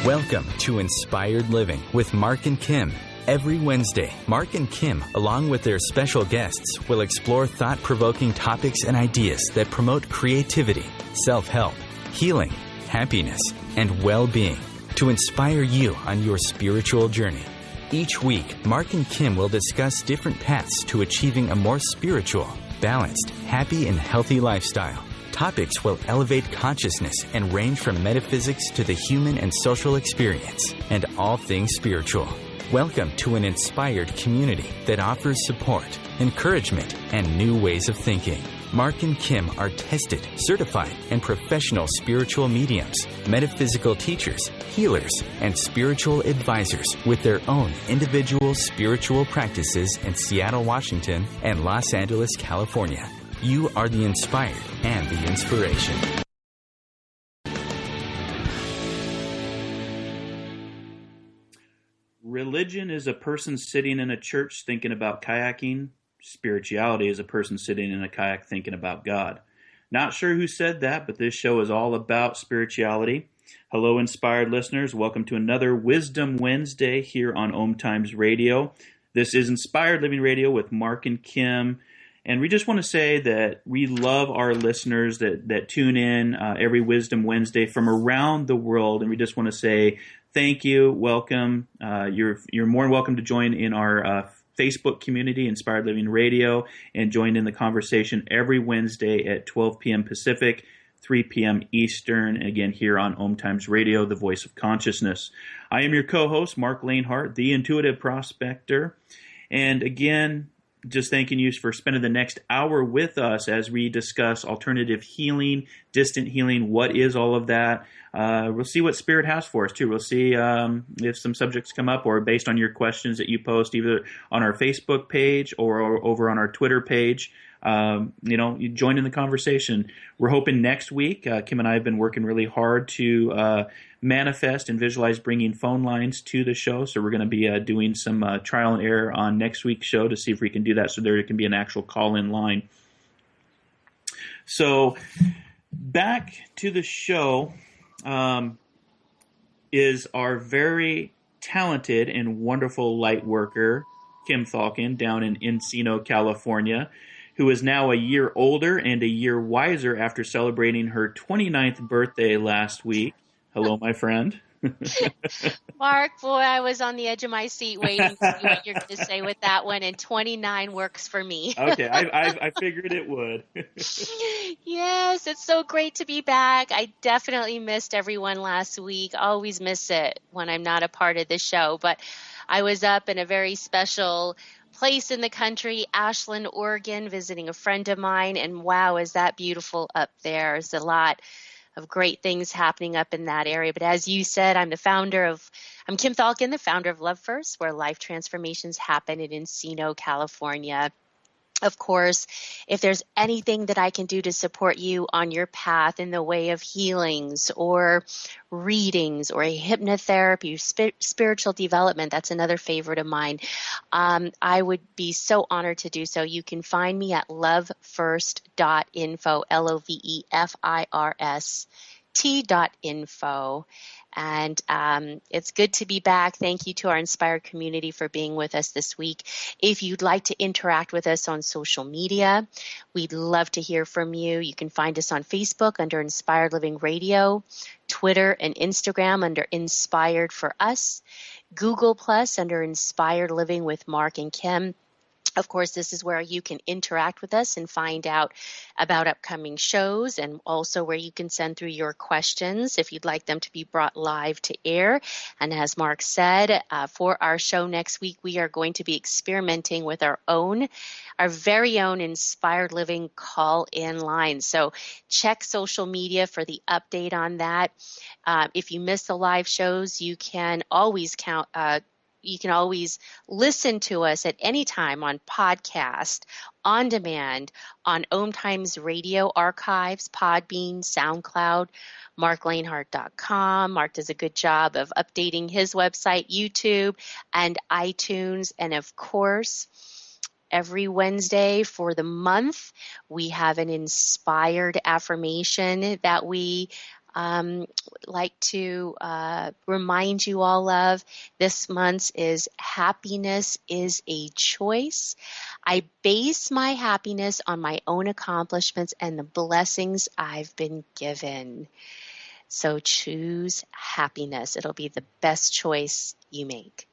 Welcome to Inspired Living with Mark and Kim. Every Wednesday, Mark and Kim, along with their special guests, will explore thought-provoking topics and ideas that promote creativity, self-help, healing, happiness, and well-being to inspire you on your spiritual journey. Each week, Mark and Kim will discuss different paths to achieving a more spiritual, balanced, happy, and healthy lifestyle. Topics will elevate consciousness and range from metaphysics to the human and social experience, and all things spiritual. Welcome to an inspired community that offers support, encouragement, and new ways of thinking. Mark and Kim are tested, certified, and professional spiritual mediums, metaphysical teachers, healers, and spiritual advisors with their own individual spiritual practices in Seattle, Washington, and Los Angeles, California. You are the inspired and the inspiration. Religion is a person sitting in a church thinking about kayaking. Spirituality is a person sitting in a kayak thinking about God. Not sure who said that, but this show is all about spirituality. Hello, inspired listeners. Welcome to another Wisdom Wednesday here on OMTimes Radio. This is Inspired Living Radio with Mark and Kim. And we just want to say that we love our listeners that tune in every Wisdom Wednesday from around the world. And we just want to say thank you, welcome. You're more than welcome to join in our Facebook community, Inspired Living Radio, and join in the conversation every Wednesday at 12 p.m. Pacific, 3 p.m. Eastern, again here on OMTimes Radio, the voice of consciousness. I am your co-host, Mark Lanehart, the Intuitive Prospector. And again, just thanking you for spending the next hour with us as we discuss alternative healing, distant healing. What is all of that? We'll see what Spirit has for us, too. We'll see if some subjects come up or based on your questions that you post either on our Facebook page or over on our Twitter page. You join in the conversation. We're hoping next week, Kim and I have been working really hard to manifest and visualize bringing phone lines to the show. So we're going to be doing some trial and error on next week's show to see if we can do that so there can be an actual call-in line. So back to the show is our very talented and wonderful light worker, Kim Falcon, down in Encino, California, who is now a year older and a year wiser after celebrating her 29th birthday last week. Hello, my friend. Mark, boy, I was on the edge of my seat waiting to see what you're going to say with that one, and 29 works for me. Okay, I figured it would. Yes, it's so great to be back. I definitely missed everyone last week. Always miss it when I'm not a part of the show, but I was up in a very special place in the country, Ashland, Oregon, visiting a friend of mine, and wow, is that beautiful up there. There's a lot of great things happening up in that area. But as you said, I'm Kim Falcon, the founder of Love First, where life transformations happen in Encino, California. Of course, if there's anything that I can do to support you on your path in the way of healings or readings or hypnotherapy, spiritual development, that's another favorite of mine, I would be so honored to do so. You can find me at lovefirst.info, LOVEFIRST.info. And it's good to be back. Thank you to our Inspired community for being with us this week. If you'd like to interact with us on social media, we'd love to hear from you. You can find us on Facebook under Inspired Living Radio, Twitter and Instagram under Inspired for Us, Google Plus under Inspired Living with Mark and Kim. Of course, this is where you can interact with us and find out about upcoming shows, and also where you can send through your questions if you'd like them to be brought live to air. And as Mark said, for our show next week, we are going to be experimenting with our very own Inspired Living call-in line. So check social media for the update on that. If you miss the live shows, you can always listen to us at any time on podcast, on demand, on OMTimes Radio Archives, Podbean, SoundCloud, marklanehart.com. Mark does a good job of updating his website, YouTube, and iTunes. And of course, every Wednesday for the month, we have an inspired affirmation that we like to remind you all of this month's is happiness is a choice. I base my happiness on my own accomplishments and the blessings I've been given. So choose happiness. It'll be the best choice you make.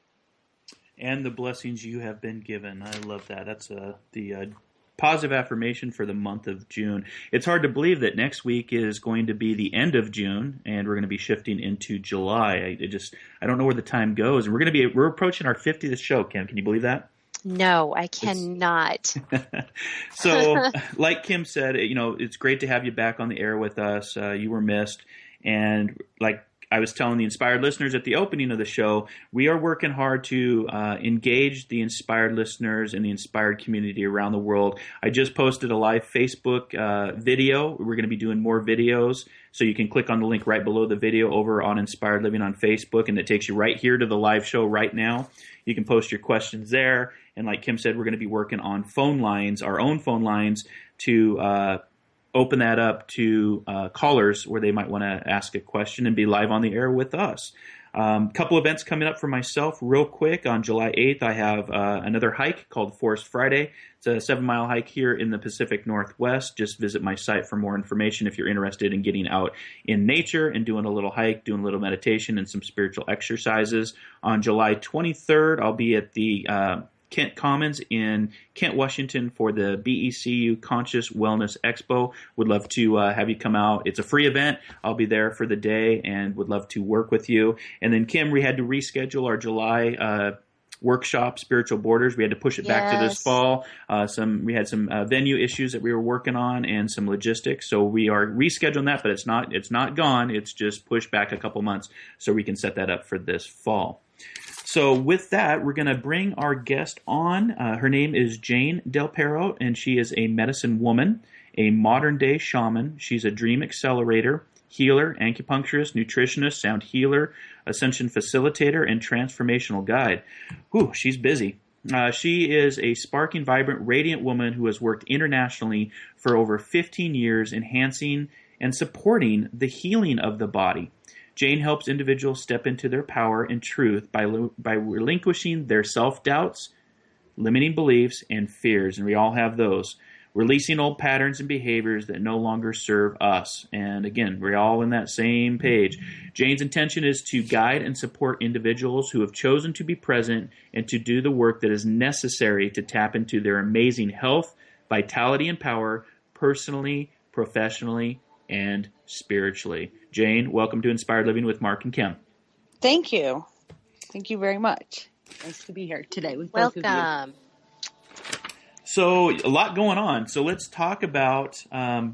And the blessings you have been given. I love that. That's the positive affirmation for the month of June. It's hard to believe that next week is going to be the end of June, and we're going to be shifting into July. I don't know where the time goes. And we're approaching our 50th show, Kim. Can you believe that? No, I cannot. So, like Kim said, it's great to have you back on the air with us. You were missed, and like I was telling the inspired listeners at the opening of the show, we are working hard to engage the inspired listeners and the inspired community around the world. I just posted a live Facebook video. We're going to be doing more videos, so you can click on the link right below the video over on Inspired Living on Facebook, and it takes you right here to the live show right now. You can post your questions there, and like Kim said, we're going to be working on phone lines, our own phone lines, to open that up to callers where they might want to ask a question and be live on the air with us. Couple events coming up for myself real quick. On July 8th, I have another hike called Forest Friday. It's a 7-mile hike here in the Pacific Northwest. Just visit my site for more information if you're interested in getting out in nature and doing a little hike, doing a little meditation and some spiritual exercises. On July 23rd, I'll be at the Kent Commons in Kent, Washington for the BECU Conscious Wellness Expo. Would love to have you come out. It's a free event. I'll be there for the day and would love to work with you. And then, Kim, we had to reschedule our July workshop, Spiritual Borders. We had to push it back to this fall. We had some venue issues that we were working on and some logistics. So we are rescheduling that, but it's not gone. It's just pushed back a couple months so we can set that up for this fall. So with that, we're going to bring our guest on. Her name is Jane Del Piero, and she is a medicine woman, a modern-day shaman. She's a dream accelerator, healer, acupuncturist, nutritionist, sound healer, Ascension facilitator, and transformational guide. Whew, she's busy. She is a sparking, vibrant, radiant woman who has worked internationally for over 15 years, enhancing and supporting the healing of the body. Jane helps individuals step into their power and truth by relinquishing their self-doubts, limiting beliefs, and fears. And we all have those. Releasing old patterns and behaviors that no longer serve us. And again, we're all in that same page. Jane's intention is to guide and support individuals who have chosen to be present and to do the work that is necessary to tap into their amazing health, vitality, and power personally, professionally, and spiritually. Jane, welcome to Inspired Living with Mark and Kim. Thank you. Thank you very much. Nice to be here today with both of you. Welcome. So, a lot going on. So, let's talk about, I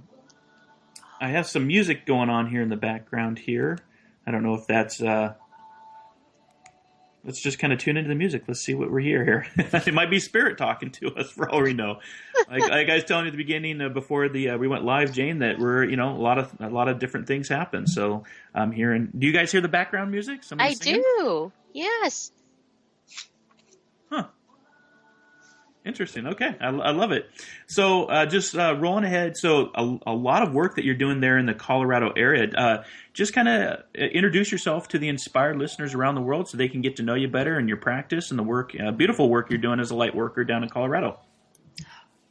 have some music going on here in the background here. I don't know if that's, let's just kind of tune into the music. Let's see what we're here. It might be spirit talking to us for all we know. Like I was telling you at the beginning, before we went live, Jane, that we're, a lot of different things happen. So I'm hearing, do you guys hear the background music? Somebody singing? Do. Yes. Huh. Interesting. Okay. I love it. So just rolling ahead. So a lot of work that you're doing there in the Colorado area. Just kind of introduce yourself to the inspired listeners around the world so they can get to know you better and your practice and the work, beautiful work you're doing as a light worker down in Colorado.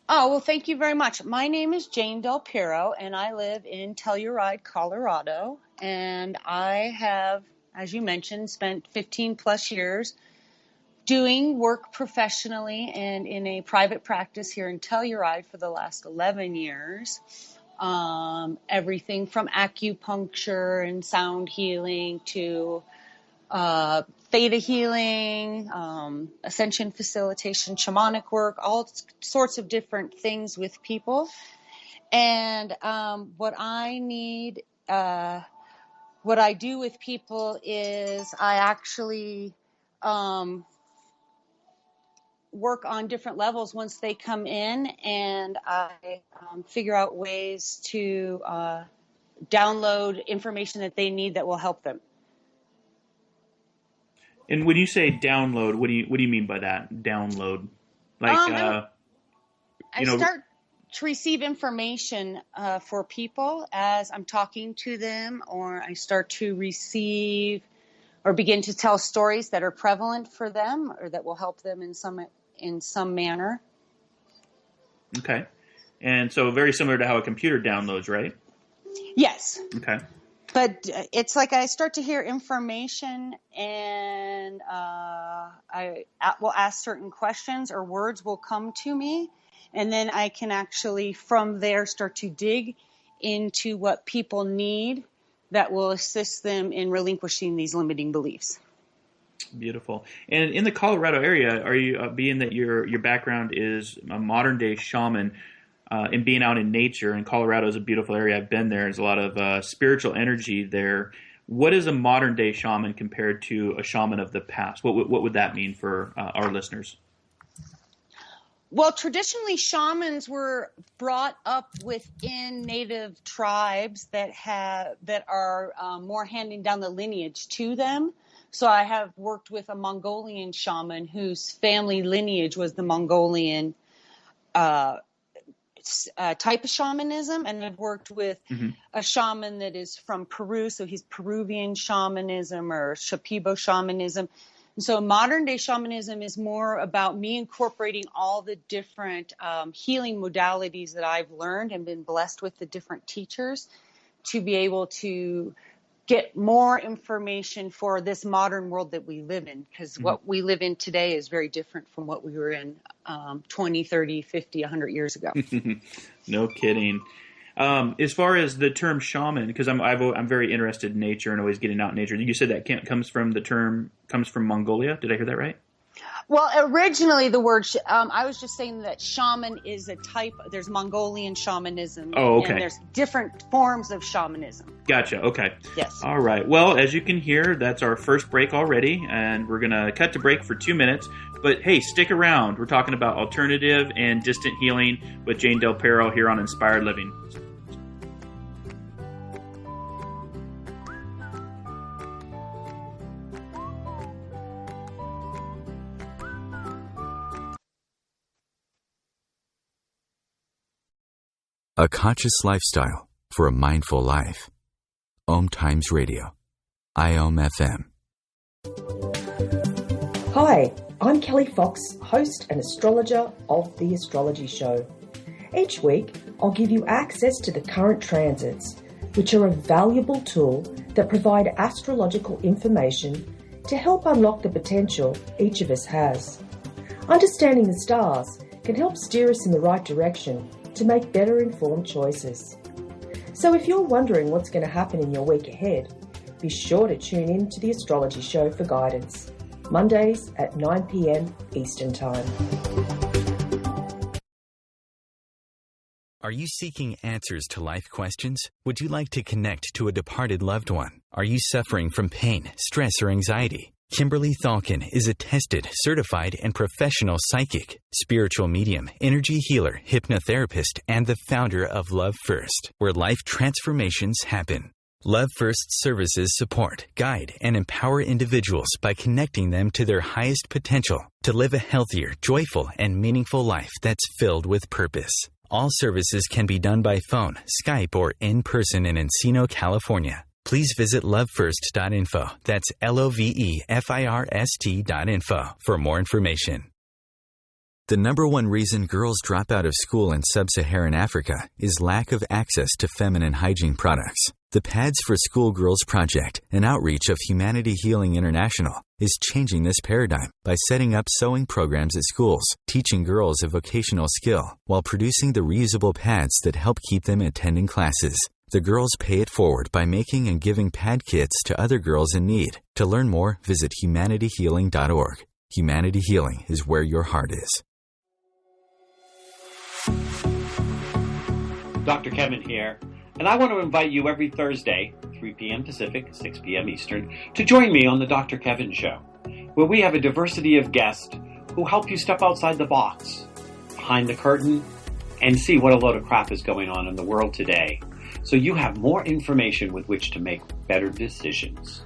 Oh, well, thank you very much. My name is Jane Del Piero, and I live in Telluride, Colorado. And I have, as you mentioned, spent 15 plus years doing work professionally and in a private practice here in Telluride for the last 11 years. Everything from acupuncture and sound healing to theta healing, ascension facilitation, shamanic work, all sorts of different things with people. And what I do with people is I actually work on different levels once they come in, and I figure out ways to download information that they need that will help them. And when you say download, what do you mean by that? Download, like I start to receive information for people as I'm talking to them, or I start to receive or begin to tell stories that are prevalent for them or that will help them in some manner. Okay. And so very similar to how a computer downloads, right? Yes. Okay. But it's like I start to hear information, and I will ask certain questions, or words will come to me, and then I can actually from there start to dig into what people need that will assist them in relinquishing these limiting beliefs. Beautiful. And in the Colorado area, are you being that your background is a modern day shaman, and being out in nature, and Colorado is a beautiful area. I've been there. There's a lot of spiritual energy there. What is a modern day shaman compared to a shaman of the past? What would that mean for our listeners? Well, traditionally, shamans were brought up within native tribes that are more handing down the lineage to them. So I have worked with a Mongolian shaman whose family lineage was the Mongolian type of shamanism, and I've worked with a shaman that is from Peru, so he's Peruvian shamanism or Shipibo shamanism. And so modern day shamanism is more about me incorporating all the different healing modalities that I've learned and been blessed with the different teachers to be able to get more information for this modern world that we live in, because what we live in today is very different from what we were in 20, 30, 50, 100 years ago. No kidding. As far as the term shaman, because I'm very interested in nature and always getting out in nature. You said that comes from Mongolia. Did I hear that right? Well, originally the word, I was just saying that shaman is a type. There's Mongolian shamanism. Oh, okay. And there's different forms of shamanism. Gotcha. Okay. Yes. All right. Well, as you can hear, that's our first break already, and we're going to cut to break for 2 minutes. But hey, stick around. We're talking about alternative and distant healing with Jane Del Piero here on Inspired Living. A conscious lifestyle for a mindful life. OMTimes Radio. IOM FM. Hi, I'm Kelly Fox, host and astrologer of The Astrology Show. Each week, I'll give you access to the current transits, which are a valuable tool that provide astrological information to help unlock the potential each of us has. Understanding the stars can help steer us in the right direction to make better informed choices. So if you're wondering what's going to happen in your week ahead, be sure to tune in to The Astrology Show for guidance, Mondays at 9 p.m. Eastern Time. Are you seeking answers to life questions? Would you like to connect to a departed loved one? Are you suffering from pain, stress, or anxiety? Kimberly Thalkin is a tested, certified, and professional psychic, spiritual medium, energy healer, hypnotherapist, and the founder of Love First, where life transformations happen. Love First services support, guide, and empower individuals by connecting them to their highest potential to live a healthier, joyful, and meaningful life that's filled with purpose. All services can be done by phone, Skype, or in person in Encino, California. Please visit lovefirst.info. That's LOVEFIRST.info for more information. The number one reason girls drop out of school in sub-Saharan Africa is lack of access to feminine hygiene products. The Pads for Schoolgirls Project, an outreach of Humanity Healing International, is changing this paradigm by setting up sewing programs at schools, teaching girls a vocational skill, while producing the reusable pads that help keep them attending classes. The girls pay it forward by making and giving pad kits to other girls in need. To learn more, visit humanityhealing.org. Humanity Healing is where your heart is. Dr. Kevin here, and I want to invite you every Thursday, 3 p.m. Pacific, 6 p.m. Eastern, to join me on the Dr. Kevin Show, where we have a diversity of guests who help you step outside the box, behind the curtain, and see what a load of crap is going on in the world today, so you have more information with which to make better decisions.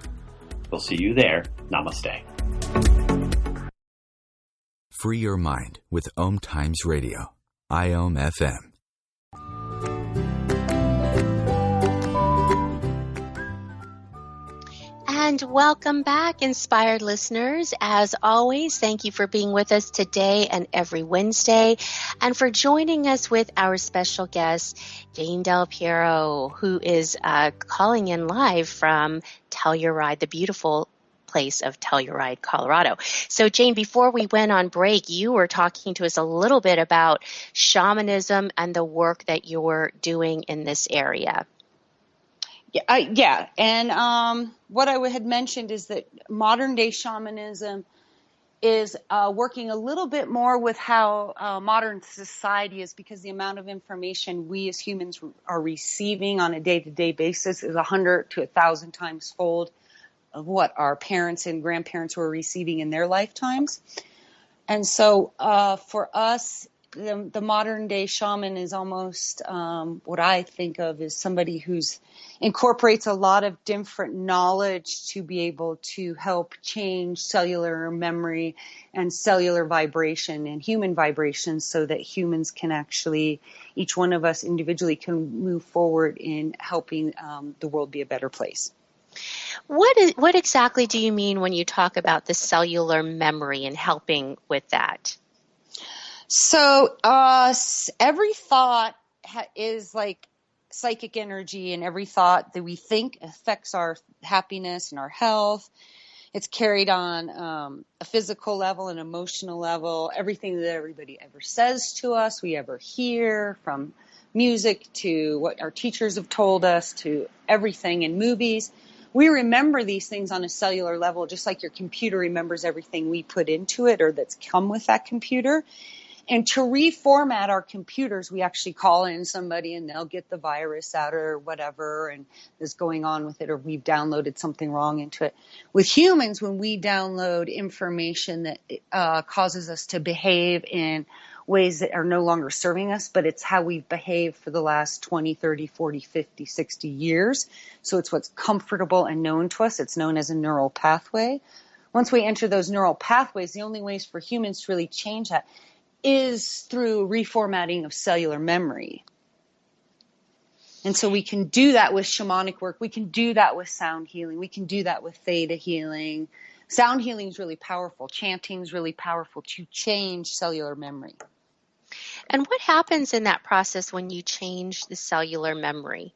We'll see you there. Namaste. Free your mind with OMTimes Radio. IOM FM. And welcome back, inspired listeners. As always, thank you for being with us today and every Wednesday, and for joining us with our special guest, Jane Del Piero, who is calling in live from Telluride, the beautiful place of Telluride, Colorado. So Jane, before we went on break, you were talking to us a little bit about shamanism and the work that you're doing in this area. Yeah. And what I had mentioned is that modern day shamanism is working a little bit more with how modern society is, because the amount of information we as humans are receiving on a day-to-day basis is 100 to 1,000 times fold of what our parents and grandparents were receiving in their lifetimes. And so for us, the modern day shaman is almost what I think of as somebody who's incorporates a lot of different knowledge to be able to help change cellular memory and cellular vibration and human vibrations, so that humans can actually, each one of us individually, can move forward in helping the world be a better place. What exactly do you mean when you talk about the cellular memory and helping with that? So every thought is like psychic energy, and every thought that we think affects our happiness and our health. It's carried on a physical level, an emotional level, everything that everybody ever says to us, we ever hear, from music to what our teachers have told us to everything in movies. We remember these things on a cellular level, just like your computer remembers everything we put into it or that's come with that computer. And to reformat our computers, we actually call in somebody and they'll get the virus out or whatever and is going on with it, or we've downloaded something wrong into it. With humans, when we download information that causes us to behave in ways that are no longer serving us, but it's how we've behaved for the last 20, 30, 40, 50, 60 years. So it's what's comfortable and known to us. It's known as a neural pathway. Once we enter those neural pathways, the only ways for humans to really change that is through reformatting of cellular memory. And so we can do that with shamanic work. We can do that with sound healing. We can do that with theta healing. Sound healing is really powerful. Chanting is really powerful to change cellular memory. And what happens in that process when you change the cellular memory?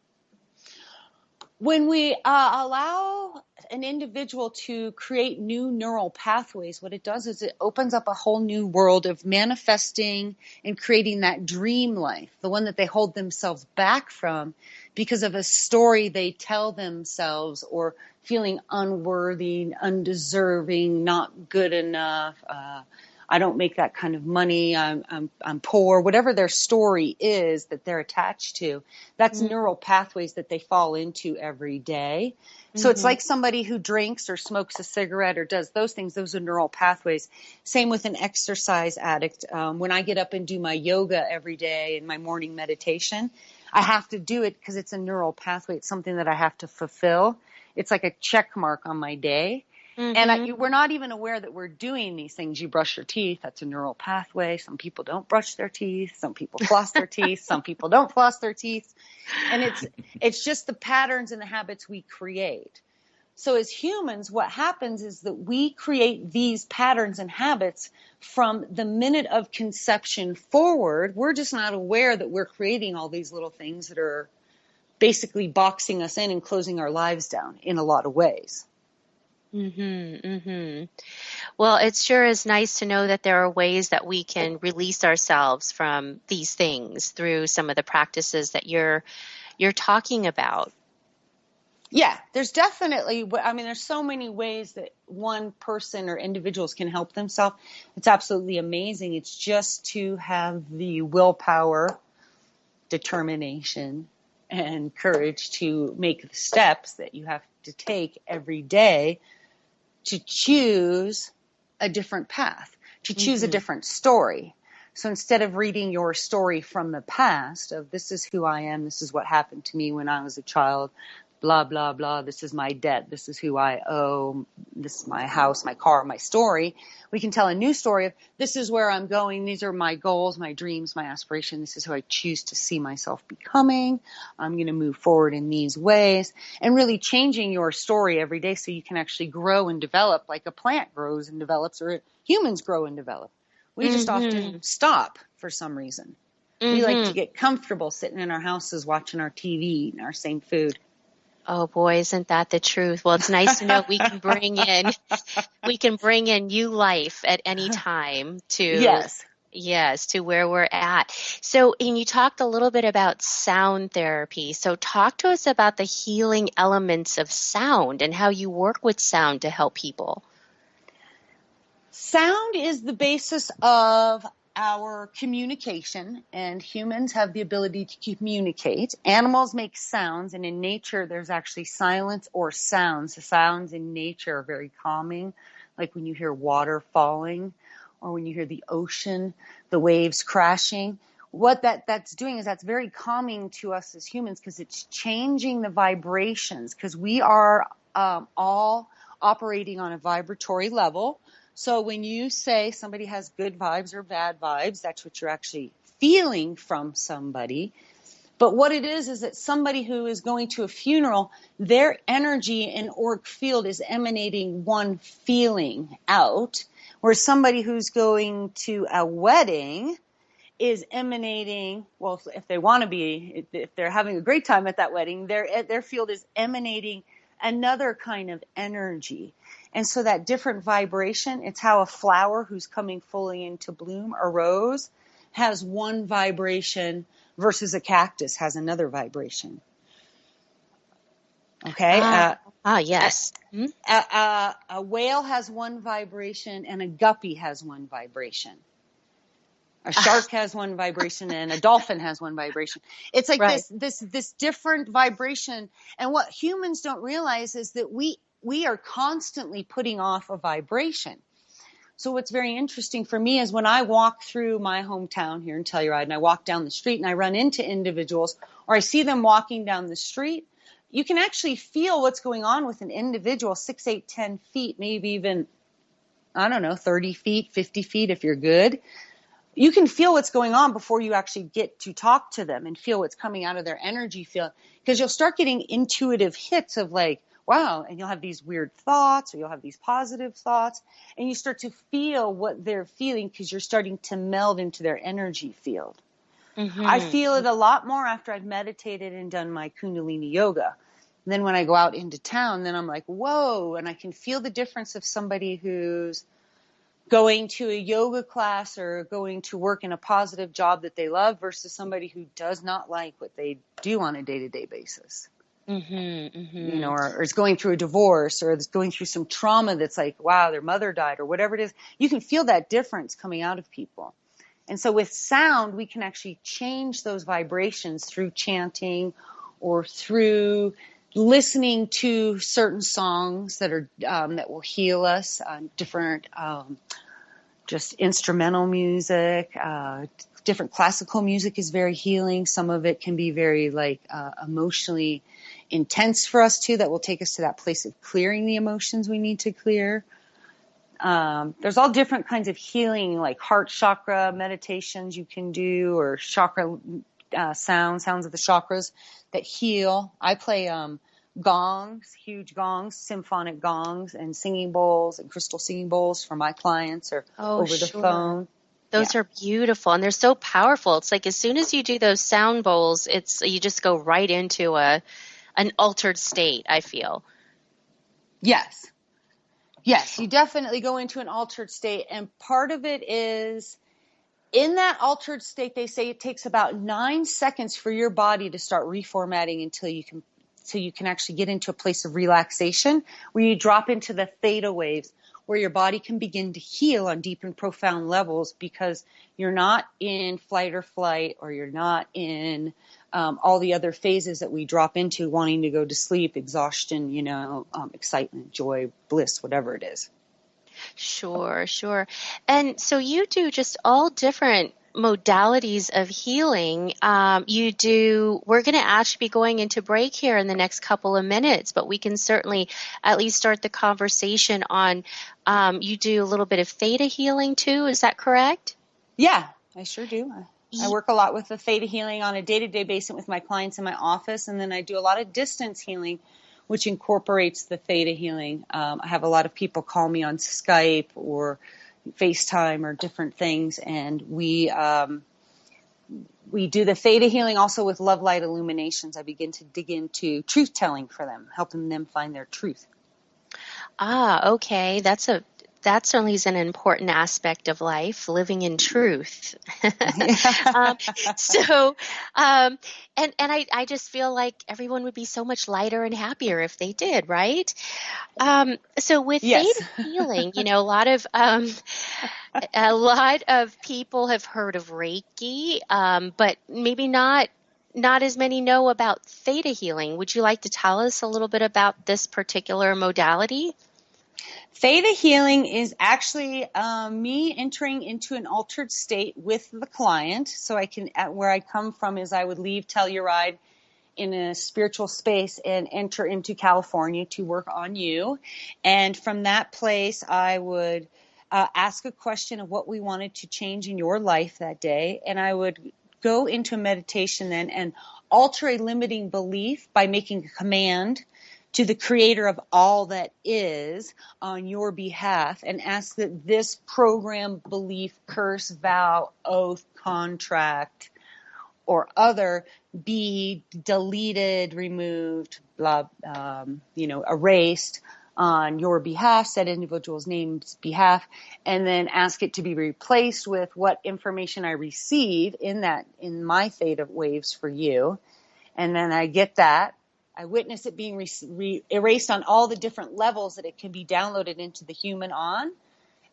When we allow an individual to create new neural pathways, what it does is it opens up a whole new world of manifesting and creating that dream life, the one that they hold themselves back from because of a story they tell themselves, or feeling unworthy, undeserving, not good enough. I don't make that kind of money. I'm poor. Whatever their story is that they're attached to, that's neural pathways that they fall into every day. So it's like somebody who drinks or smokes a cigarette or does those things. Those are neural pathways. Same with an exercise addict. When I get up and do my yoga every day and my morning meditation, I have to do it because it's a neural pathway. It's something that I have to fulfill. It's like a check mark on my day. And we're not even aware that we're doing these things. You brush your teeth. That's a neural pathway. Some people don't brush their teeth. Some people floss their teeth. Some people don't floss their teeth. And it's just the patterns and the habits we create. So as humans, what happens is that we create these patterns and habits from the minute of conception forward. We're just not aware that we're creating all these little things that are basically boxing us in and closing our lives down in a lot of ways. Well, it sure is nice to know that there are ways that we can release ourselves from these things through some of the practices that you're talking about. Yeah, there's definitely, there's so many ways that one person or individuals can help themselves. It's absolutely amazing. It's just to have the willpower, determination, and courage to make the steps that you have to take every day to choose a different path, to choose a different story. So instead of reading your story from the past of this is who I am, this is what happened to me when I was a child, blah, blah, blah. This is my debt. This is who I owe. This is my house, my car, my story. We can tell a new story of this is where I'm going. These are my goals, my dreams, my aspirations. This is who I choose to see myself becoming. I'm going to move forward in these ways, and really changing your story every day so you can actually grow and develop like a plant grows and develops, or humans grow and develop. We just often stop for some reason. We like to get comfortable sitting in our houses watching our TV, eating our same food. Oh boy, isn't that the truth? Well, it's nice to know we can bring in new life at any time to to where we're at. So, and you talked a little bit about sound therapy. So talk to us about the healing elements of sound and how you work with sound to help people. Sound is the basis of our communication, and humans have the ability to communicate. Animals make sounds, and in nature there's actually silence or sounds. The sounds in nature are very calming, like when you hear water falling or when you hear the ocean, the waves crashing. What that's doing is that's very calming to us as humans, because it's changing the vibrations, because we are all operating on a vibratory level. So when you say somebody has good vibes or bad vibes, that's what you're actually feeling from somebody. But what it is that somebody who is going to a funeral, their energy and auric field is emanating one feeling out, whereas somebody who's going to a wedding is emanating, well, if they want to be, if they're having a great time at that wedding, their field is emanating another kind of energy. And so that different vibration, it's how a flower who's coming fully into bloom, a rose, has one vibration versus a cactus has another vibration. Okay? Yes. A whale has one vibration and a guppy has one vibration. A shark has one vibration and a dolphin has one vibration. It's like this different vibration. And what humans don't realize is that we are constantly putting off a vibration. So what's very interesting for me is when I walk through my hometown here in Telluride and I walk down the street and I run into individuals or I see them walking down the street, you can actually feel what's going on with an individual 6, 8, 10 feet, maybe even, 30 feet, 50 feet if you're good. You can feel what's going on before you actually get to talk to them and feel what's coming out of their energy field, because you'll start getting intuitive hits of like, wow, and you'll have these weird thoughts or you'll have these positive thoughts, and you start to feel what they're feeling because you're starting to meld into their energy field. I feel it a lot more after I've meditated and done my Kundalini yoga. And then when I go out into town, then I'm like, whoa, and I can feel the difference of somebody who's going to a yoga class or going to work in a positive job that they love versus somebody who does not like what they do on a day-to-day basis. Or is going through a divorce or is going through some trauma that's like, wow, their mother died or whatever it is. You can feel that difference coming out of people. And so with sound, we can actually change those vibrations through chanting or through listening to certain songs that are that will heal us, different just instrumental music, different classical music is very healing. Some of it can be very emotionally intense for us too, that will take us to that place of clearing the emotions we need to clear. There's all different kinds of healing, like heart chakra meditations you can do, or chakra sounds of the chakras that heal. I play gongs, huge gongs, symphonic gongs, and singing bowls and crystal singing bowls for my clients or over the phone. Those are beautiful, and they're so powerful. It's like as soon as you do those sound bowls, you just go right into an altered state, I feel. Yes, you definitely go into an altered state, and part of it is in that altered state, they say it takes about 9 seconds for your body to start reformatting until you can actually get into a place of relaxation where you drop into the theta waves, where your body can begin to heal on deep and profound levels because you're not in flight or flight, or you're not in all the other phases that we drop into, wanting to go to sleep, exhaustion, excitement, joy, bliss, whatever it is. Sure. And so you do just all different modalities of healing you do. We're going to actually be going into break here in the next couple of minutes, but we can certainly at least start the conversation on, you do a little bit of theta healing too, is that correct? Yeah, I sure do. I work a lot with the theta healing on a day-to-day basis with my clients in my office, and then I do a lot of distance healing, which incorporates the theta healing. I have a lot of people call me on Skype or FaceTime or different things, and we do the theta healing also with Luvlight Illuminations. I begin to dig into truth-telling for them, helping them find their truth. Okay. That certainly is an important aspect of life, living in truth. And I just feel like everyone would be so much lighter and happier if they did, right? So with theta healing, a lot of people have heard of Reiki, but maybe not as many know about theta healing. Would you like to tell us a little bit about this particular modality? Theta healing is actually me entering into an altered state with the client. So where I come from is I would leave Telluride in a spiritual space and enter into California to work on you. And from that place, I would ask a question of what we wanted to change in your life that day. And I would go into a meditation then and alter a limiting belief by making a command to the creator of all that is on your behalf, and ask that this program, belief, curse, vow, oath, contract, or other be deleted, removed, erased on your behalf, said individual's name's behalf, and then ask it to be replaced with what information I receive in my theta waves for you. And then I get that. I witness it being erased on all the different levels that it can be downloaded into the human on.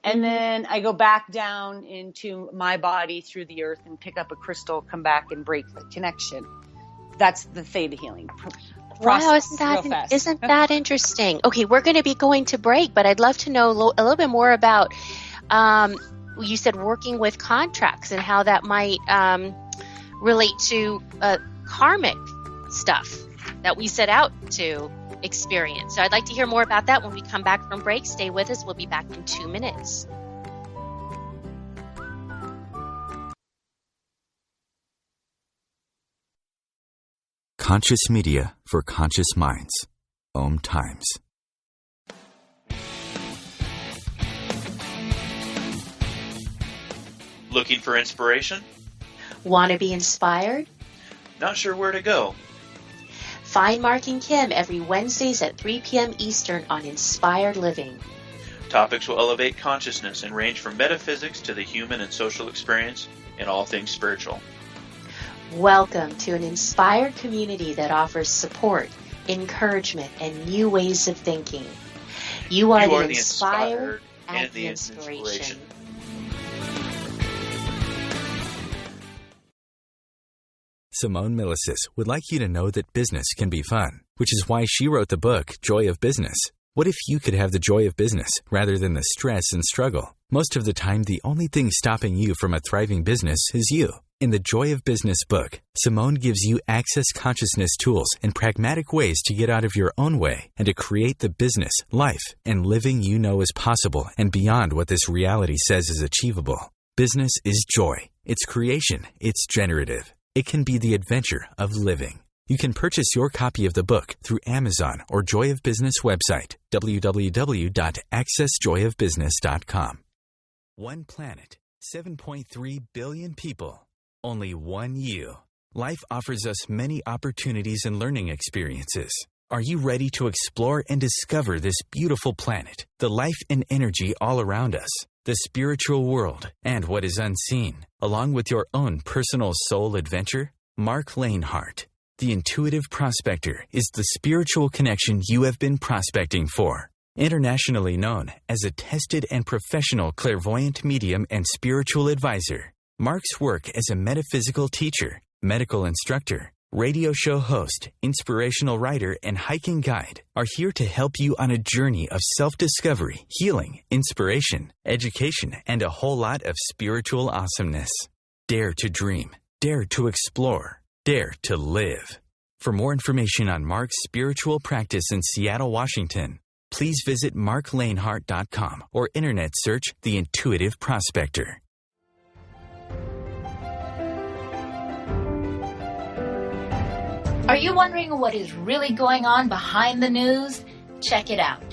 And then I go back down into my body through the earth and pick up a crystal, come back and break the connection. That's the theta healing process. Wow, isn't that interesting? Okay, we're going to be going to break, but I'd love to know a little bit more about, you said working with contracts and how that might relate to karmic stuff that we set out to experience. So I'd like to hear more about that when we come back from break. Stay with us. We'll be back in 2 minutes. Conscious media for conscious minds. OMTimes. Looking for inspiration? Want to be inspired? Not sure where to go? Find Mark and Kim every Wednesdays at 3 p.m. Eastern on Inspired Living. Topics will elevate consciousness and range from metaphysics to the human and social experience and all things spiritual. Welcome to an inspired community that offers support, encouragement, and new ways of thinking. You are the inspired and the inspiration. Simone Milasas would like you to know that business can be fun, which is why she wrote the book, Joy of Business. What if you could have the joy of business rather than the stress and struggle? Most of the time, the only thing stopping you from a thriving business is you. In the Joy of Business book, Simone gives you access consciousness tools and pragmatic ways to get out of your own way and to create the business, life, and living you know is possible and beyond what this reality says is achievable. Business is joy. It's creation. It's generative. It can be the adventure of living. You can purchase your copy of the book through Amazon or Joy of Business website, www.accessjoyofbusiness.com. One planet, 7.3 billion people, only one you. Life offers us many opportunities and learning experiences. Are you ready to explore and discover this beautiful planet, the life and energy all around us, the spiritual world, and what is unseen, along with your own personal soul adventure? Mark Lanehart, the intuitive prospector, is the spiritual connection you have been prospecting for. Internationally known as a tested and professional clairvoyant medium and spiritual advisor, Mark's work as a metaphysical teacher, medical instructor, radio show host, inspirational writer, and hiking guide are here to help you on a journey of self-discovery, healing, inspiration, education, and a whole lot of spiritual awesomeness. Dare to dream. Dare to explore. Dare to live. For more information on Mark's spiritual practice in Seattle, Washington, please visit marklanehart.com or internet search The Intuitive Prospector. Are you wondering what is really going on behind the news? Check it out.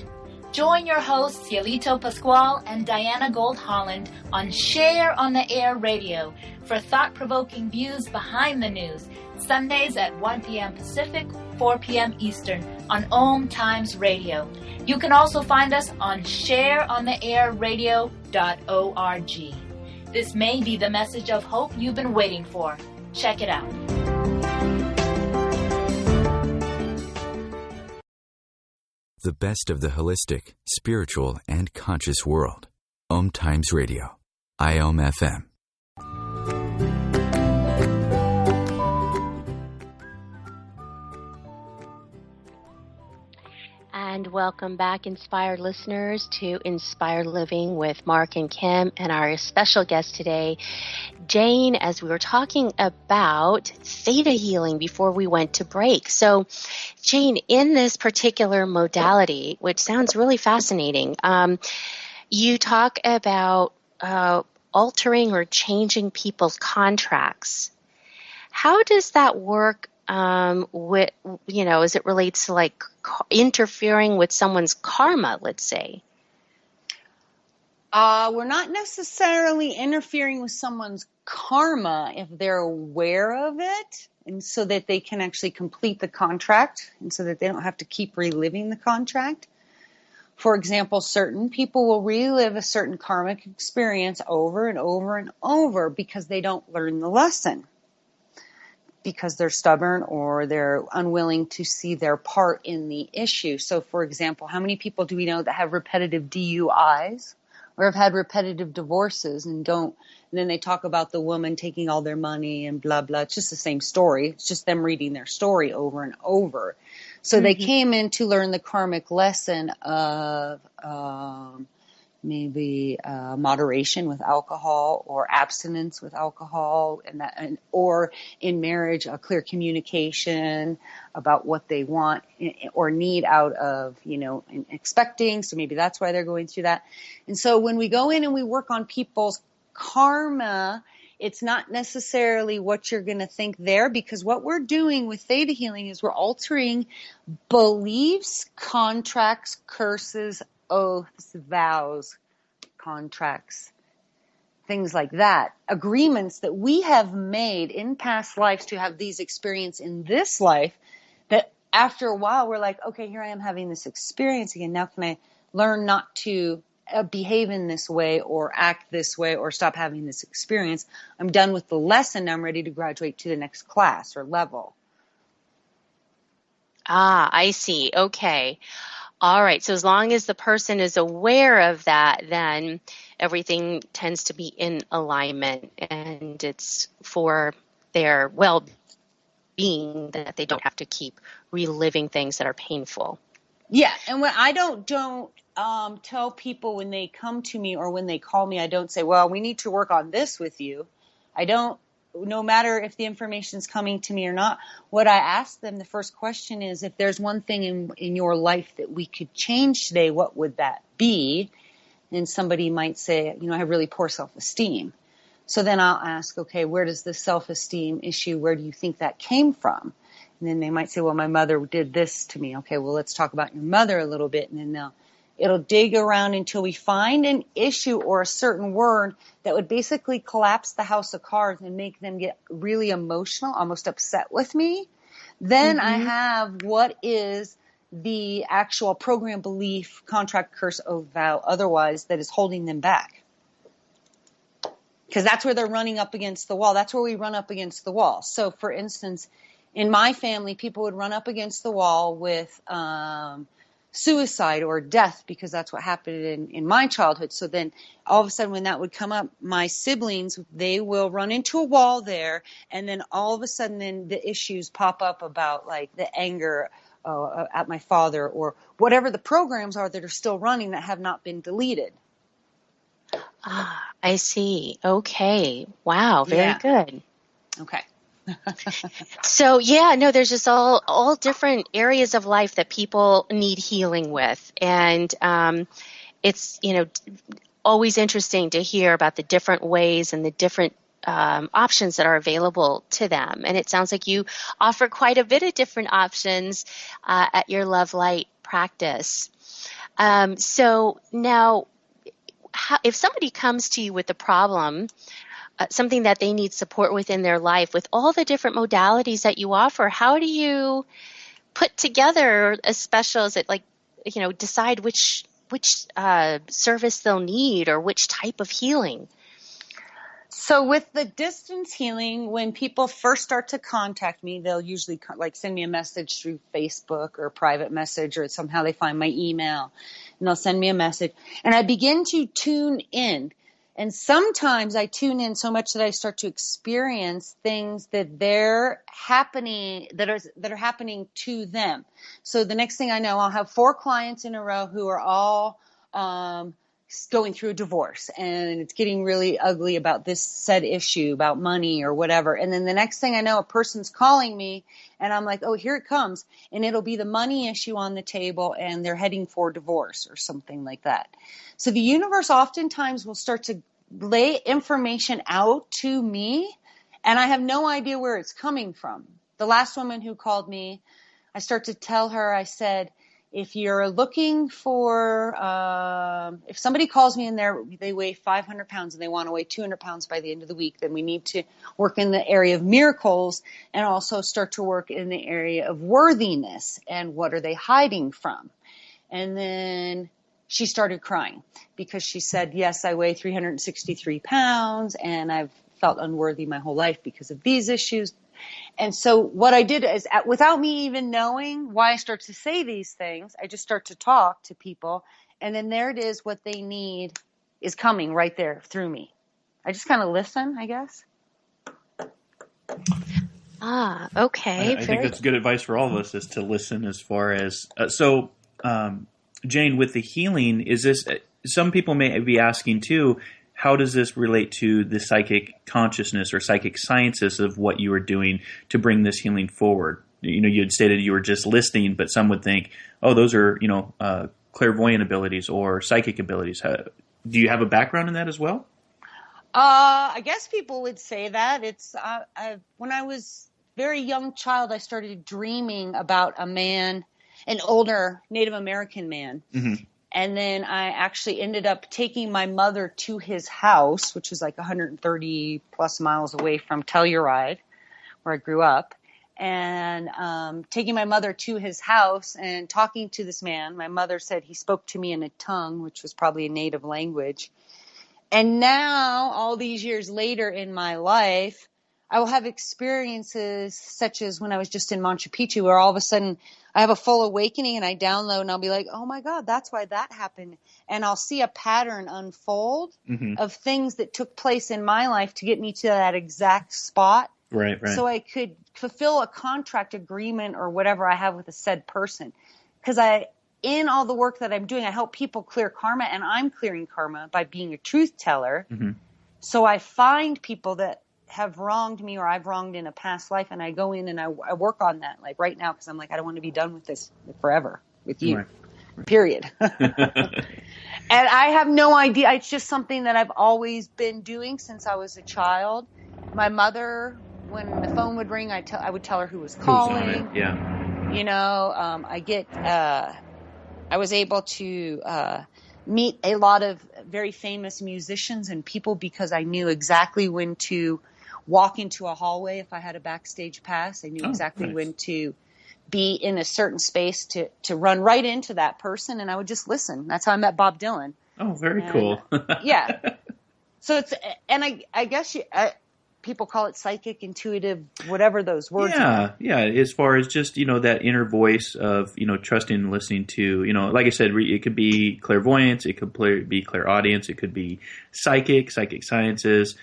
Join your hosts Cielito Pascual and Diana Gold Holland on Share on the Air Radio for thought-provoking views behind the news, Sundays at 1 p.m. Pacific, 4 p.m. Eastern on OMTimes Radio. You can also find us on shareontheairradio.org. This may be the message of hope you've been waiting for. Check it out. The best of the holistic, spiritual, and conscious world. OMTimes Radio. IOM FM. And welcome back, inspired listeners, to Inspired Living with Mark and Kim and our special guest today, Jane, as we were talking about theta healing before we went to break. So, Jane, in this particular modality, which sounds really fascinating, you talk about altering or changing people's contracts. How does that work with, as it relates to like interfering with someone's karma, let's say? We're not necessarily interfering with someone's karma if they're aware of it, and so that they can actually complete the contract, and so that they don't have to keep reliving the contract. For example, certain people will relive a certain karmic experience over and over and over because they don't learn the lesson, because they're stubborn or they're unwilling to see their part in the issue. So, for example, how many people do we know that have repetitive DUIs or have had repetitive divorces and then they talk about the woman taking all their money and blah, blah. It's just the same story. It's just them reading their story over and over. So they came in to learn the karmic lesson of maybe moderation with alcohol or abstinence with alcohol, or in marriage, a clear communication about what they want or need out of, expecting. So maybe that's why they're going through that. And so when we go in and we work on people's karma, it's not necessarily what you're going to think there, because what we're doing with theta healing is we're altering beliefs, contracts, curses, oaths, vows, contracts, things like that, agreements that we have made in past lives to have these experiences in this life, that after a while we're like, okay, here I am having this experience again. Now can I learn not to behave in this way or act this way or stop having this experience? I'm done with the lesson. Now I'm ready to graduate to the next class or level. Ah, I see. Okay. All right. So as long as the person is aware of that, then everything tends to be in alignment, and it's for their well-being that they don't have to keep reliving things that are painful. Yeah. And when I don't tell people when they come to me or when they call me, I don't say, well, we need to work on this with you. I don't. No matter if the information's coming to me or not, what I ask them, the first question is, if there's one thing in your life that we could change today, what would that be? And somebody might say, I have really poor self-esteem. So then I'll ask, okay, where does the self-esteem issue, where do you think that came from? And then they might say, well, my mother did this to me. Okay, well, let's talk about your mother a little bit. And then it'll dig around until we find an issue or a certain word that would basically collapse the house of cards and make them get really emotional, almost upset with me. Then I have what is the actual program, belief, contract, curse, oath, vow, otherwise, that is holding them back. Because that's where they're running up against the wall. That's where we run up against the wall. So, for instance, in my family, people would run up against the wall with suicide or death, because that's what happened in my childhood. So then all of a sudden when that would come up, my siblings, they will run into a wall there, and then all of a sudden then the issues pop up about like the anger at my father or whatever the programs are that are still running that have not been deleted. I see. Okay. Wow. Very good. Okay. So there's just all different areas of life that people need healing with. And it's, always interesting to hear about the different ways and the different options that are available to them. And it sounds like you offer quite a bit of different options at your Luvlight practice. So now, if somebody comes to you with a problem, something that they need support with in their life, with all the different modalities that you offer, how do you put together a special, is it like, decide which service they'll need or which type of healing? So with the distance healing, when people first start to contact me, they'll usually send me a message through Facebook or a private message, or somehow they find my email and they'll send me a message, and I begin to tune in. And sometimes I tune in so much that I start to experience things that are happening to them. So the next thing I know, I'll have 4 clients in a row who are all going through a divorce, and it's getting really ugly about this said issue about money or whatever. And then the next thing I know, a person's calling me, and I'm like, oh, here it comes. And it'll be the money issue on the table, and they're heading for divorce or something like that. So the universe oftentimes will start to lay information out to me, and I have no idea where it's coming from. The last woman who called me, I start to tell her, I said, if you're looking for, if somebody calls me and they weigh 500 pounds and they want to weigh 200 pounds by the end of the week, then we need to work in the area of miracles and also start to work in the area of worthiness and what are they hiding from. And then she started crying because she said, yes, I weigh 363 pounds and I've felt unworthy my whole life because of these issues. And so what I did is, without me even knowing why I start to say these things, I just start to talk to people. And then there it is, what they need is coming right there through me. I just kind of listen, I guess. Okay. I think that's good advice for all of us, is to listen. As far as Jane, with the healing, is this, some people may be asking too, how does this relate to the psychic consciousness or psychic sciences of what you are doing to bring this healing forward? You had stated you were just listening, but some would think, oh, those are, clairvoyant abilities or psychic abilities. Do you have a background in that as well? I guess people would say that. It's when I was a very young child, I started dreaming about a man, an older Native American man. Mm-hmm. And then I actually ended up taking my mother to his house, which is like 130 plus miles away from Telluride, where I grew up. And taking my mother to his house and talking to this man. My mother said he spoke to me in a tongue, which was probably a native language. And now, all these years later in my life, I will have experiences such as when I was just in Machu Picchu, where all of a sudden I have a full awakening and I download and I'll be like, oh my God, that's why that happened. And I'll see a pattern unfold of things that took place in my life to get me to that exact spot. Right. So I could fulfill a contract agreement or whatever I have with a said person. Because in all the work that I'm doing, I help people clear karma, and I'm clearing karma by being a truth teller. Mm-hmm. So I find people that have wronged me or I've wronged in a past life, and I go in and I work on that, like right now, because I'm like, I don't want to be done with this forever with you, period. And I have no idea. It's just something that I've always been doing since I was a child. My mother, when the phone would ring, I would tell her who was calling. Who's on it? Yeah. I was able to meet a lot of very famous musicians and people because I knew exactly when to walk into a hallway if I had a backstage pass. I knew exactly when to be in a certain space to run right into that person, and I would just listen. That's how I met Bob Dylan. Oh, very cool. Yeah. So it's, and I guess people call it psychic, intuitive, whatever those words are. Yeah. As far as just, that inner voice of, trusting and listening to, like I said, it could be clairvoyance, it could be clairaudience, it could be psychic sciences.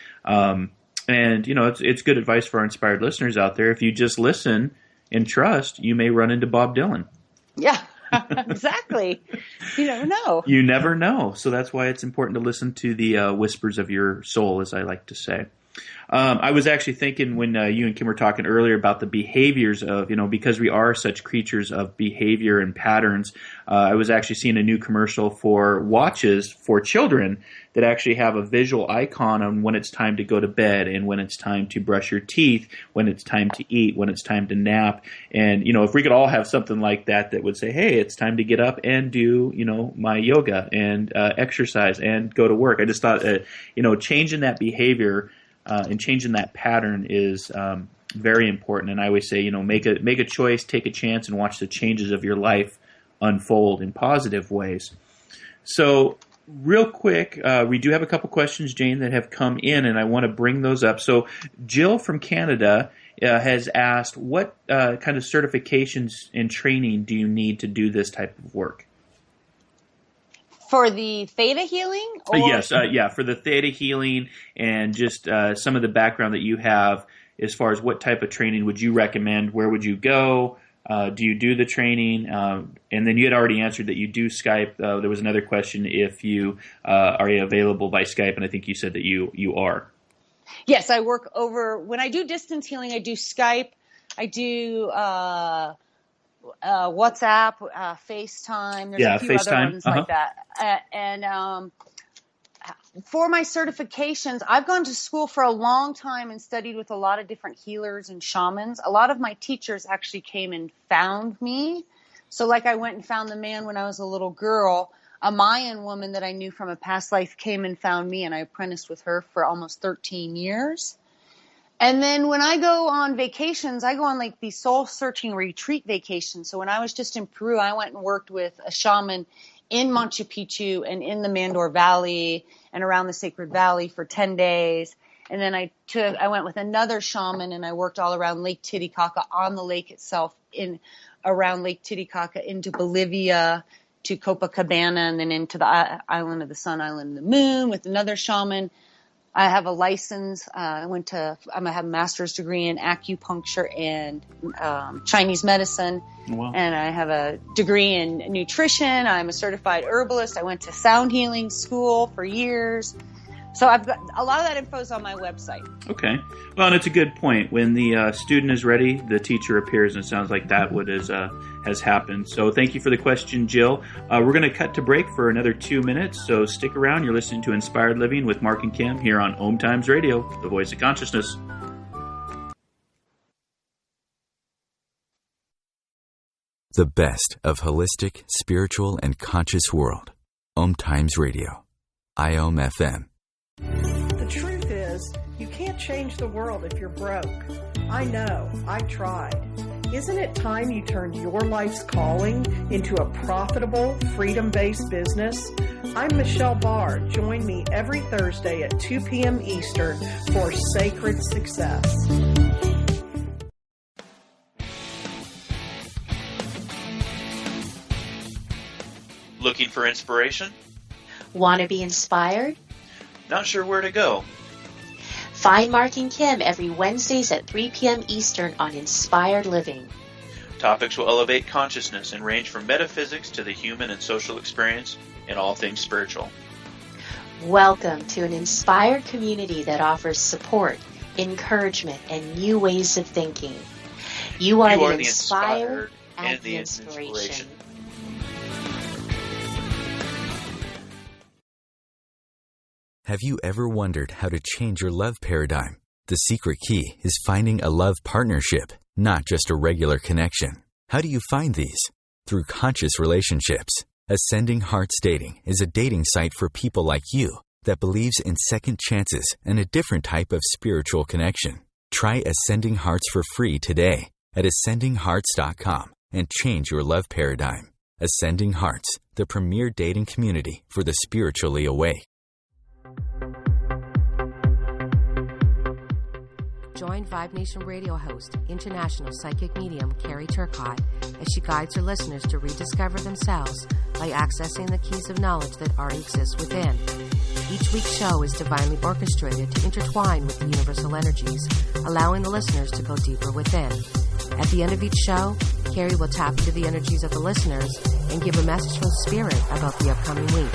And, it's good advice for our inspired listeners out there. If you just listen and trust, you may run into Bob Dylan. Yeah. Exactly. You never know. You never know. So that's why it's important to listen to the whispers of your soul, as I like to say. I was actually thinking when you and Kim were talking earlier about the behaviors of, because we are such creatures of behavior and patterns, I was actually seeing a new commercial for watches for children that actually have a visual icon on when it's time to go to bed and when it's time to brush your teeth, when it's time to eat, when it's time to nap. And, if we could all have something like that would say, hey, it's time to get up and do, my yoga and exercise and go to work. I just thought, changing that behavior and changing that pattern is very important. And I always say, make a choice, take a chance, and watch the changes of your life unfold in positive ways. So real quick, we do have a couple questions, Jane, that have come in, and I want to bring those up. So Jill from Canada has asked, what kind of certifications and training do you need to do this type of work? For the theta healing? Yes, for the theta healing and just some of the background that you have as far as what type of training would you recommend, where would you go, do you do the training, and then you had already answered that you do Skype. There was another question if you are available by Skype, and I think you said that you are. Yes, I work when I do distance healing, I do Skype, I do WhatsApp, FaceTime. There's a few FaceTime. Other ones like that. And for my certifications, I've gone to school for a long time and studied with a lot of different healers and shamans. A lot of my teachers actually came and found me. So like I went and found the man when I was a little girl. A Mayan woman that I knew from a past life came and found me, and I apprenticed with her for almost 13 years. And then when I go on vacations, I go on like these soul-searching retreat vacations. So when I was just in Peru, I went and worked with a shaman in Machu Picchu and in the Mandor Valley and around the Sacred Valley for 10 days. And then I went with another shaman and I worked all around Lake Titicaca, on the lake itself, around Lake Titicaca into Bolivia to Copacabana, and then into the Island of the Sun, Island of the Moon with another shaman. I have a license. I have a master's degree in acupuncture and Chinese medicine. Wow. And I have a degree in nutrition. I'm a certified herbalist. I went to sound healing school for years. So I've got a lot of that info is on my website. Okay. Well, and it's a good point. When the student is ready, the teacher appears, and it sounds like that has happened. So thank you for the question, Jill. We're going to cut to break for another 2 minutes, so stick around. You're listening to Inspired Living with Mark and Kim here on OMTimes Radio, the voice of consciousness. The best of holistic, spiritual, and conscious world. OMTimes Radio. IOM FM. The truth is, you can't change the world if you're broke. I know, I tried. Isn't it time you turned your life's calling into a profitable, freedom-based business? I'm Michelle Barr. Join me every Thursday at 2 p.m. Eastern for Sacred Success. Looking for inspiration? Want to be inspired? Not sure where to go? Find Mark and Kim every Wednesdays at 3 p.m. Eastern on Inspired Living. Topics will elevate consciousness and range from metaphysics to the human and social experience and all things spiritual. Welcome to an inspired community that offers support, encouragement, and new ways of thinking. You are the inspired and the inspiration. Have you ever wondered how to change your love paradigm? The secret key is finding a love partnership, not just a regular connection. How do you find these? Through conscious relationships. Ascending Hearts Dating is a dating site for people like you that believes in second chances and a different type of spiritual connection. Try Ascending Hearts for free today at ascendinghearts.com and change your love paradigm. Ascending Hearts, the premier dating community for the spiritually awake. Join Vibe Nation radio host, international psychic medium Carrie Turcotte, as she guides her listeners to rediscover themselves by accessing the keys of knowledge that already exist within. Each week's show is divinely orchestrated to intertwine with the universal energies, allowing the listeners to go deeper within. At the end of each show, Carrie will tap into the energies of the listeners and give a message from Spirit about the upcoming week.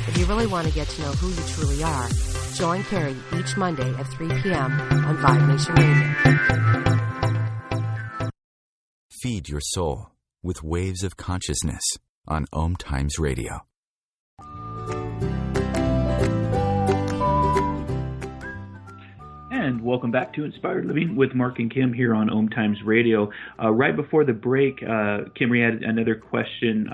If you really want to get to know who you truly are, join Carrie each Monday at 3 p.m. on Vibe Nation Radio. Feed your soul with waves of consciousness on OMTimes Radio. And welcome back to Inspired Living with Mark and Kim here on OMTimes Radio. Right before the break, Kim, we had another question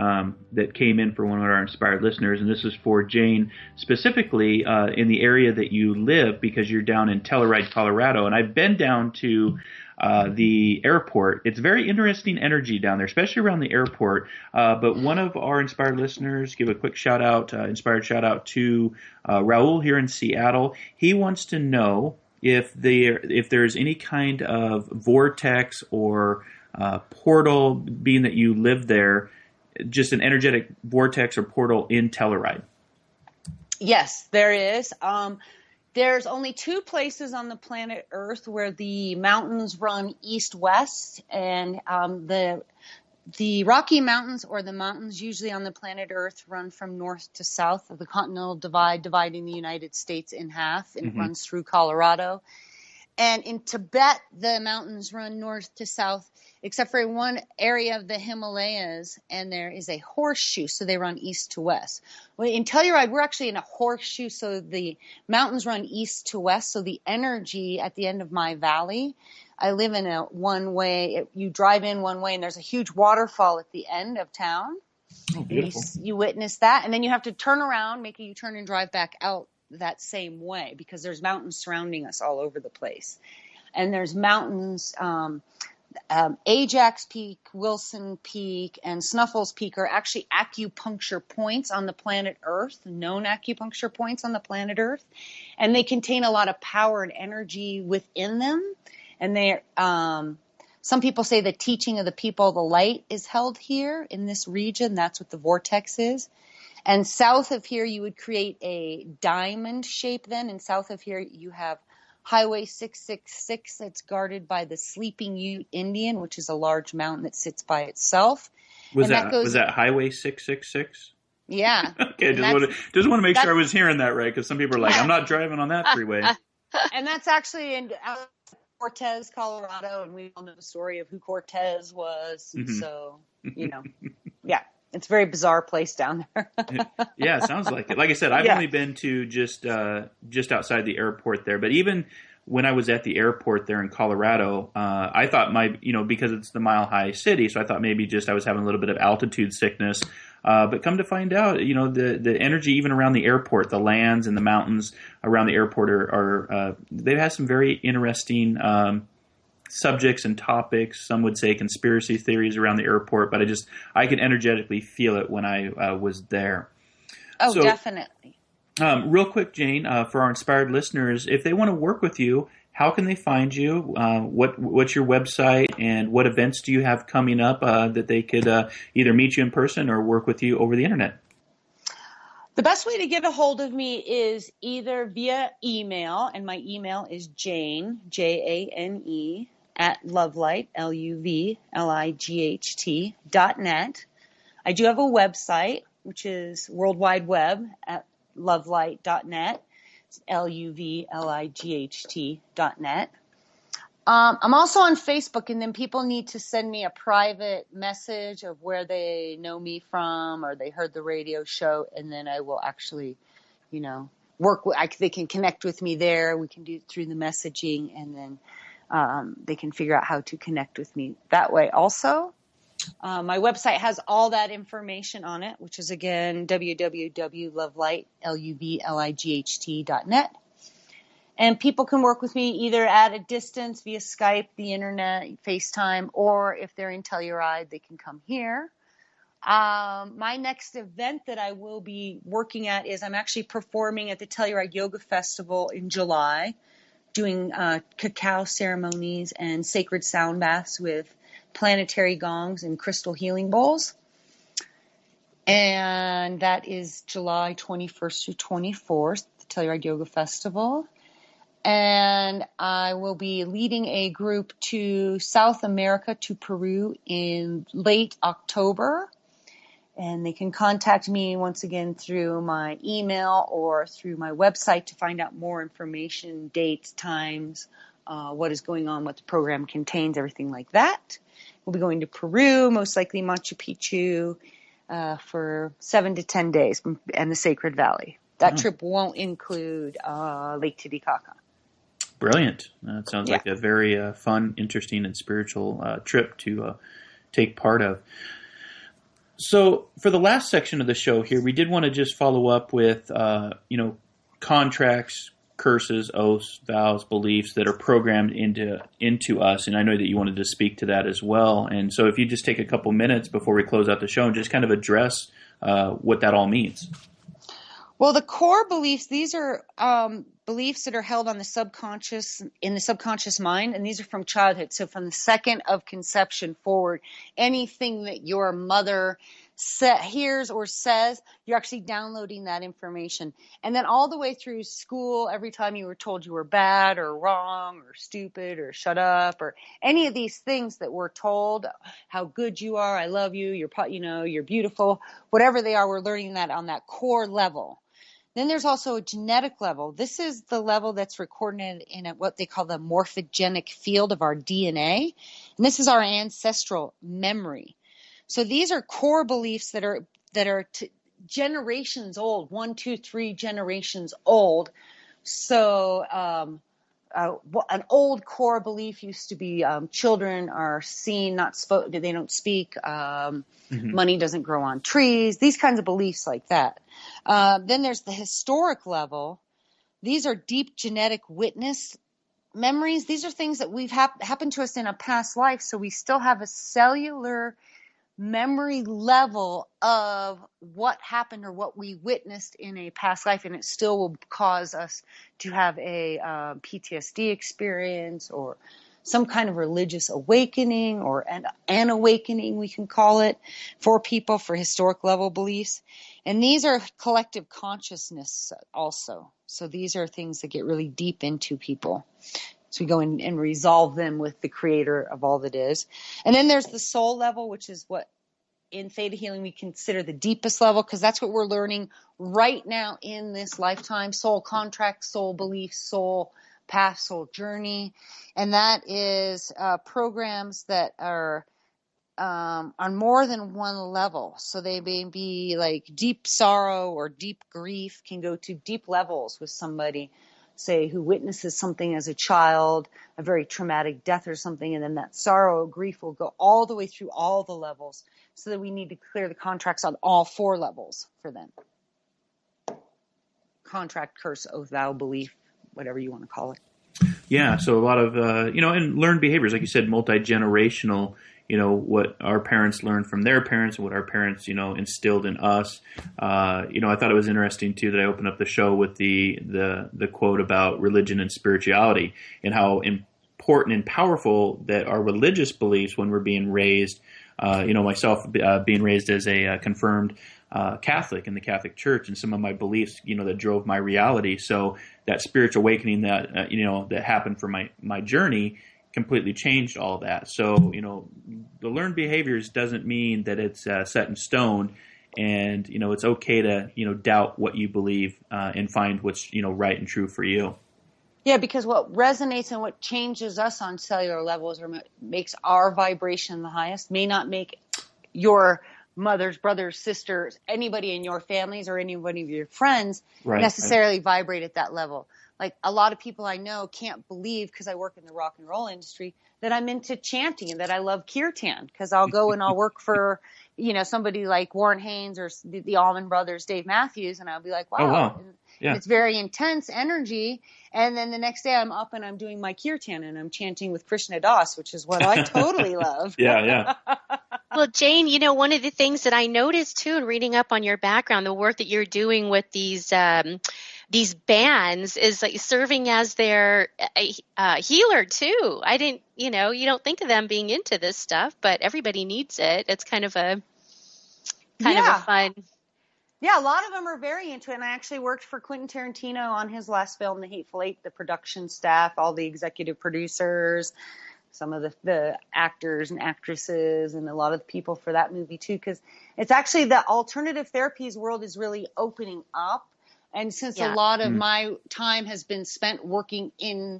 that came in for one of our inspired listeners, and this is for Jane, specifically in the area that you live, because you're down in Telluride, Colorado. And I've been down to the airport. It's very interesting energy down there, especially around the airport. But one of our inspired listeners, give a quick shout out, inspired shout out to Raul here in Seattle. He wants to know if there's any kind of vortex or portal, being that you live there, just an energetic vortex or portal in Telluride. Yes, there is. There's only two places on the planet Earth where the mountains run east-west, and the Rocky Mountains, or the mountains usually on the planet Earth, run from north to south of the Continental Divide, dividing the United States in half, and it runs through Colorado. And in Tibet, the mountains run north to south, except for one area of the Himalayas, and there is a horseshoe, so they run east to west. Well, in Telluride, we're actually in a horseshoe, so the mountains run east to west, so the energy at the end of my valley, I live in a one-way, you drive in one way, and there's a huge waterfall at the end of town. Oh, beautiful. You witness that, and then you have to turn around, make a U-turn, and drive back out that same way, because there's mountains surrounding us all over the place. And there's mountains, Ajax Peak, Wilson Peak, and Snuffles Peak are actually acupuncture points on the planet Earth, known acupuncture points on the planet Earth. And they contain a lot of power and energy within them. And they're, some people say the teaching of the people of the light is held here in this region. That's what the vortex is. And south of here, you would create a diamond shape then. And south of here, you have Highway 666 that's guarded by the Sleeping Ute Indian, which is a large mountain that sits by itself. Was that Highway 666? Yeah. Okay, just want to make sure I was hearing that right, because some people are like, I'm not driving on that freeway. And that's actually in Cortez, Colorado, and we all know the story of who Cortez was. Mm-hmm. So, yeah. It's a very bizarre place down there. Yeah, it sounds like it. Like I said, I've only been to just outside the airport there. But even when I was at the airport there in Colorado, I thought because it's the Mile High City, so I thought maybe just I was having a little bit of altitude sickness. But come to find out, the energy even around the airport, the lands and the mountains around the airport are they've had some very interesting subjects and topics. Some would say conspiracy theories around the airport, but I could energetically feel it when I was there. Oh, so, definitely. Real quick, Jane, for our inspired listeners, if they want to work with you, how can they find you? What's your website, and what events do you have coming up that they could either meet you in person or work with you over the internet? The best way to get a hold of me is either via email, and my email is Jane, Jane, at Luvlight, LUVLIGHT.net. I do have a website, which is World Wide Web at lovelight.net. It's LUVLIGHT.net. I'm also on Facebook, and then people need to send me a private message of where they know me from, or they heard the radio show, and then I will actually, work with, they can connect with me there. We can do it through the messaging, and then they can figure out how to connect with me that way also. My website has all that information on it, which is, again, www.lovelight.net. And people can work with me either at a distance via Skype, the internet, FaceTime, or if they're in Telluride, they can come here. My next event that I will be working at is I'm actually performing at the Telluride Yoga Festival in July, doing cacao ceremonies and sacred sound baths with planetary gongs and crystal healing bowls. And that is July 21st to 24th, the Telluride Yoga Festival. And I will be leading a group to South America, to Peru, in late October. And they can contact me once again through my email or through my website to find out more information, dates, times, what is going on, what the program contains, everything like that. We'll be going to Peru, most likely Machu Picchu, for 7 to 10 days, and the Sacred Valley. That trip won't include Lake Titicaca. Brilliant. That sounds like a very fun, interesting, and spiritual trip to take part of. So for the last section of the show here, we did want to just follow up with, contracts, curses, oaths, vows, beliefs that are programmed into us. And I know that you wanted to speak to that as well. And so if you just take a couple minutes before we close out the show and just kind of address what that all means. Well, the core beliefs, these are beliefs that are held on the subconscious, in the subconscious mind, and these are from childhood. So from the second of conception forward, anything that your mother hears or says, you're actually downloading that information. And then all the way through school, every time you were told you were bad or wrong or stupid or shut up or any of these things that we're told, how good you are, I love you, you're beautiful, whatever they are, we're learning that on that core level. Then there's also a genetic level. This is the level that's recorded in what they call the morphogenic field of our DNA. And this is our ancestral memory. So these are core beliefs that are generations old, 1, 2, 3 generations old. So an old core belief used to be children are seen, not spoken, they don't speak, money doesn't grow on trees, these kinds of beliefs like that. Then there's the historic level. These are deep genetic witness memories. These are things that we've happened to us in a past life, so we still have a cellular memory level of what happened or what we witnessed in a past life, and it still will cause us to have a PTSD experience or some kind of religious awakening or an awakening, we can call it, for people, for historic level beliefs. And these are collective consciousness also. So these are things that get really deep into people. So we go in and resolve them with the creator of all that is. And then there's the soul level, which is what in Theta Healing we consider the deepest level, because that's what we're learning right now in this lifetime. Soul contract, soul belief, soul path, soul journey. And that is programs that are on more than one level. So they may be like deep sorrow or deep grief, can go to deep levels with somebody, say, who witnesses something as a child, a very traumatic death or something, and then that sorrow or grief will go all the way through all the levels, so that we need to clear the contracts on all 4 levels for them. Contract, curse, oath, vow, belief, whatever you want to call it. Yeah, so a lot of, and learned behaviors, like you said, multi-generational, what our parents learned from their parents and what our parents, instilled in us. I thought it was interesting, too, that I opened up the show with the quote about religion and spirituality and how important and powerful that our religious beliefs when we're being raised, myself being raised as a confirmed Catholic in the Catholic Church, and some of my beliefs, that drove my reality. So that spiritual awakening that, that happened for my journey completely changed all that. So, the learned behaviors doesn't mean that it's set in stone, and, it's okay to, doubt what you believe and find what's, right and true for you. Yeah, because what resonates and what changes us on cellular levels or makes our vibration the highest may not make your mothers, brothers, sisters, anybody in your families or anybody of your friends necessarily vibrate at that level. Like a lot of people I know can't believe, because I work in the rock and roll industry, that I'm into chanting and that I love kirtan, because I'll go and I'll work for, somebody like Warren Haynes or the Allman Brothers, Dave Matthews, and I'll be like, wow. Oh, wow. Yeah. It's very intense energy. And then the next day I'm up and I'm doing my kirtan and I'm chanting with Krishna Das, which is what I totally love. Yeah. Well, Jane, one of the things that I noticed too in reading up on your background, the work that you're doing with these bands is like serving as their healer too. I didn't, you don't think of them being into this stuff, but everybody needs it. It's kind of a fun. Yeah, a lot of them are very into it. And I actually worked for Quentin Tarantino on his last film, The Hateful Eight, the production staff, all the executive producers, some of the actors and actresses, and a lot of the people for that movie too, because it's actually the alternative therapies world is really opening up. And since a lot of my time has been spent working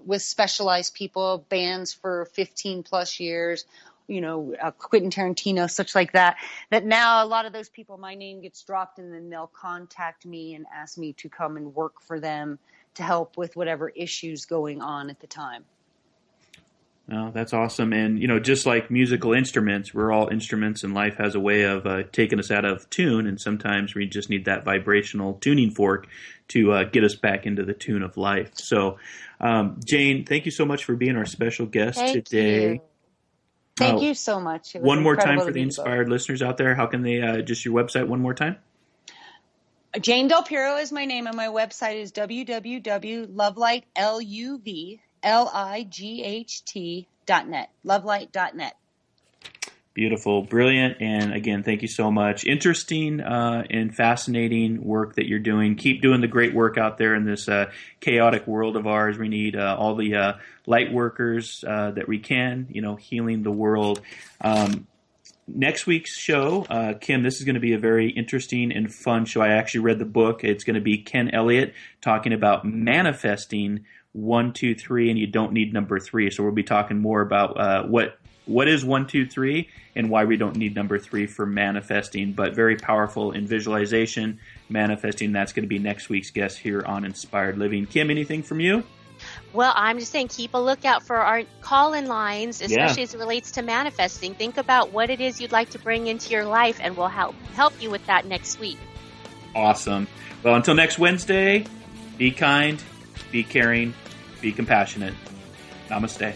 with specialized people, bands for 15 plus years, Quentin Tarantino, such like that now a lot of those people, my name gets dropped and then they'll contact me and ask me to come and work for them to help with whatever issues going on at the time. Oh, that's awesome. And, just like musical instruments, we're all instruments, and life has a way of taking us out of tune. And sometimes we just need that vibrational tuning fork to get us back into the tune of life. So, Jane, thank you so much for being our special guest today. Thank you so much. One more time for the inspired listeners out there, how can they, just your website one more time? Jane Del Piero is my name, and my website is www.luvlight.net. Luvlight.net. Beautiful, brilliant, and again, thank you so much. Interesting and fascinating work that you're doing. Keep doing the great work out there in this chaotic world of ours. We need all the light workers that we can, healing the world. Next week's show, Kim, this is going to be a very interesting and fun show. I actually read the book. It's going to be Ken Elliott talking about manifesting 1, 2, 3, and you don't need number 3. So we'll be talking more about what is 1, 2, 3 and why we don't need number 3 for manifesting, but very powerful in visualization, manifesting. That's going to be next week's guest here on Inspired Living. Kim, anything from you? Well, I'm just saying, keep a lookout for our call-in lines, especially as it relates to manifesting. Think about what it is you'd like to bring into your life, and we'll help you with that next week. Awesome. Well, until next Wednesday, be kind, be caring, be compassionate. Namaste.